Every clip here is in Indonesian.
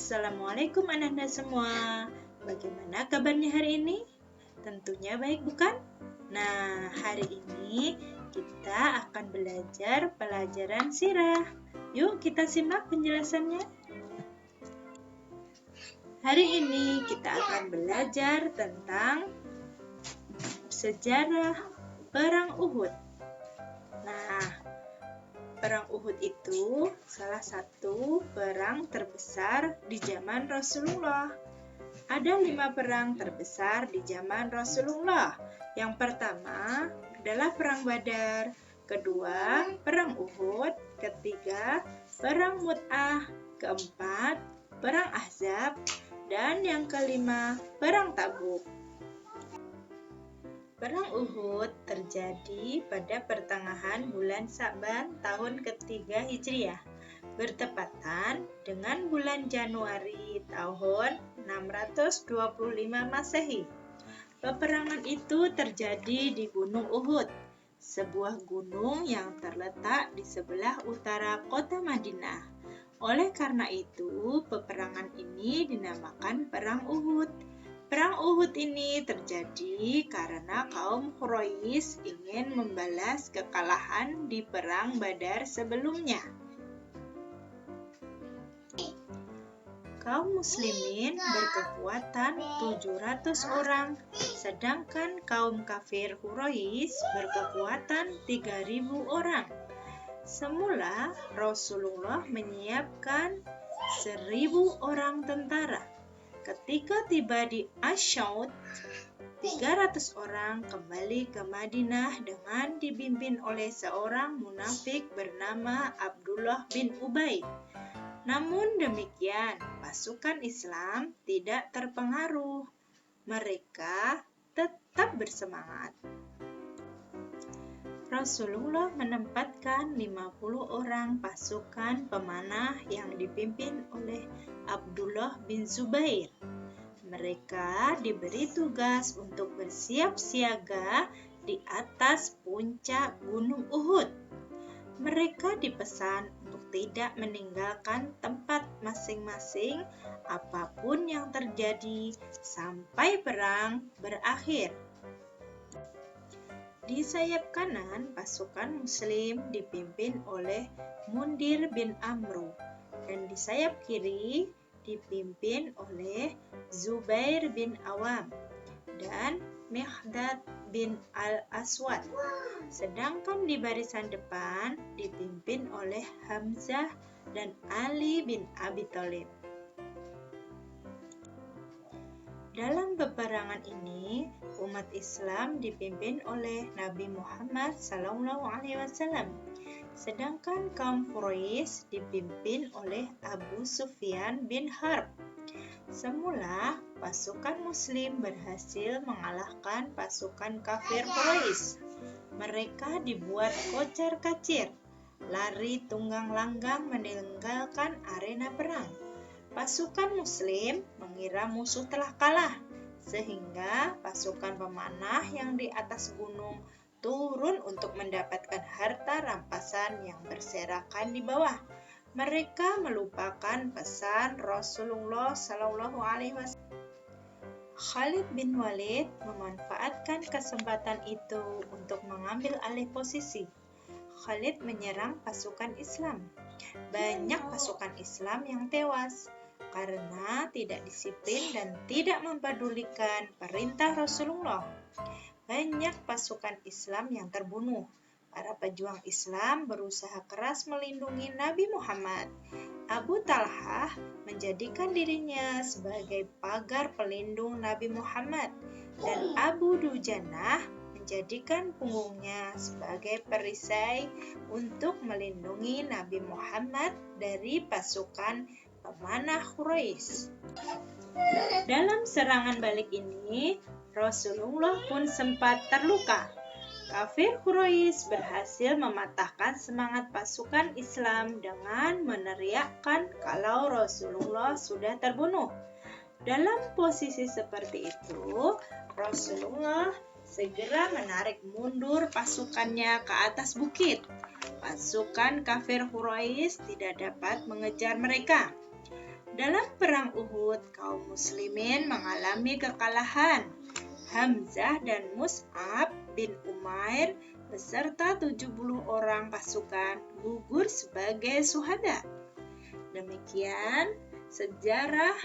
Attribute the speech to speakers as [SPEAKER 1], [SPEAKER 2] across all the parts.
[SPEAKER 1] Assalamualaikum anak-anak semua. Bagaimana kabarnya hari ini? Tentunya baik, bukan? Nah, hari ini kita akan belajar pelajaran sirah. Yuk kita simak penjelasannya. Hari ini kita akan belajar tentang sejarah Perang Uhud. Nah, Perang Uhud itu salah satu perang terbesar di zaman Rasulullah. Ada 5 perang terbesar di zaman Rasulullah. Yang pertama adalah Perang Badar, kedua Perang Uhud, ketiga Perang Mu'tah, keempat Perang Ahzab, dan yang kelima Perang Tabuk. Perang Uhud terjadi pada pertengahan bulan Sa'ban tahun ketiga Hijriah, bertepatan dengan bulan Januari tahun 625 Masehi. Peperangan itu terjadi di Gunung Uhud, sebuah gunung yang terletak di sebelah utara kota Madinah. Oleh karena itu, peperangan ini dinamakan Perang Uhud. Perang Uhud ini terjadi karena kaum Quraisy ingin membalas kekalahan di Perang Badar sebelumnya. Kaum muslimin berkekuatan 700 orang, sedangkan kaum kafir Quraisy berkekuatan 3.000 orang. Semula Rasulullah menyiapkan 1.000 orang tentara. Ketika tiba di Asyaud, 300 orang kembali ke Madinah dengan dipimpin oleh seorang munafik bernama Abdullah bin Ubay. Namun demikian, pasukan Islam tidak terpengaruh. Mereka tetap bersemangat. Rasulullah menempatkan 50 orang pasukan pemanah yang dipimpin oleh Abdullah bin Zubair. Mereka diberi tugas untuk bersiap siaga di atas puncak Gunung Uhud. Mereka dipesan untuk tidak meninggalkan tempat masing-masing apapun yang terjadi sampai perang berakhir. Di sayap kanan, pasukan Muslim dipimpin oleh Mundir bin Amru, dan di sayap kiri dipimpin oleh Zubair bin Awam dan Miqdad bin Al-Aswad. Sedangkan di barisan depan dipimpin oleh Hamzah dan Ali bin Abi Thalib. Dalam peperangan ini, umat Islam dipimpin oleh Nabi Muhammad SAW, sedangkan kaum Quraisy dipimpin oleh Abu Sufyan bin Harb. Semula, pasukan Muslim berhasil mengalahkan pasukan kafir Quraisy. Mereka dibuat kocar-kacir, lari tunggang langgang meninggalkan arena perang. Pasukan Muslim mengira musuh telah kalah, sehingga pasukan pemanah yang di atas gunung turun untuk mendapatkan harta rampasan yang berserakan di bawah. Mereka melupakan pesan Rasulullah SAW. Khalid bin Walid memanfaatkan kesempatan itu untuk mengambil alih posisi. Khalid menyerang pasukan Islam. Banyak pasukan Islam yang tewas karena tidak disiplin dan tidak mempedulikan perintah Rasulullah. Banyak pasukan Islam yang terbunuh. Para pejuang Islam berusaha keras melindungi Nabi Muhammad. Abu Talhah menjadikan dirinya sebagai pagar pelindung Nabi Muhammad, dan Abu Dujanah menjadikan punggungnya sebagai perisai untuk melindungi Nabi Muhammad dari pasukan pemanah Quraisy. Dalam serangan balik ini, Rasulullah pun sempat terluka. Kafir Quraisy berhasil mematahkan semangat pasukan Islam dengan meneriakkan kalau Rasulullah sudah terbunuh. Dalam posisi seperti itu, Rasulullah segera menarik mundur pasukannya ke atas bukit. Pasukan kafir Quraisy tidak dapat mengejar mereka. Dalam perang Uhud, kaum muslimin mengalami kekalahan. Hamzah dan Mus'ab bin Umair beserta 70 orang pasukan gugur sebagai syuhada. Demikian sejarah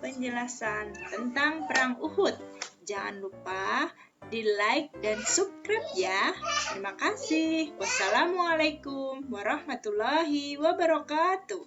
[SPEAKER 1] penjelasan tentang perang Uhud. Jangan lupa di like dan subscribe ya. Terima kasih. Wassalamualaikum warahmatullahi wabarakatuh.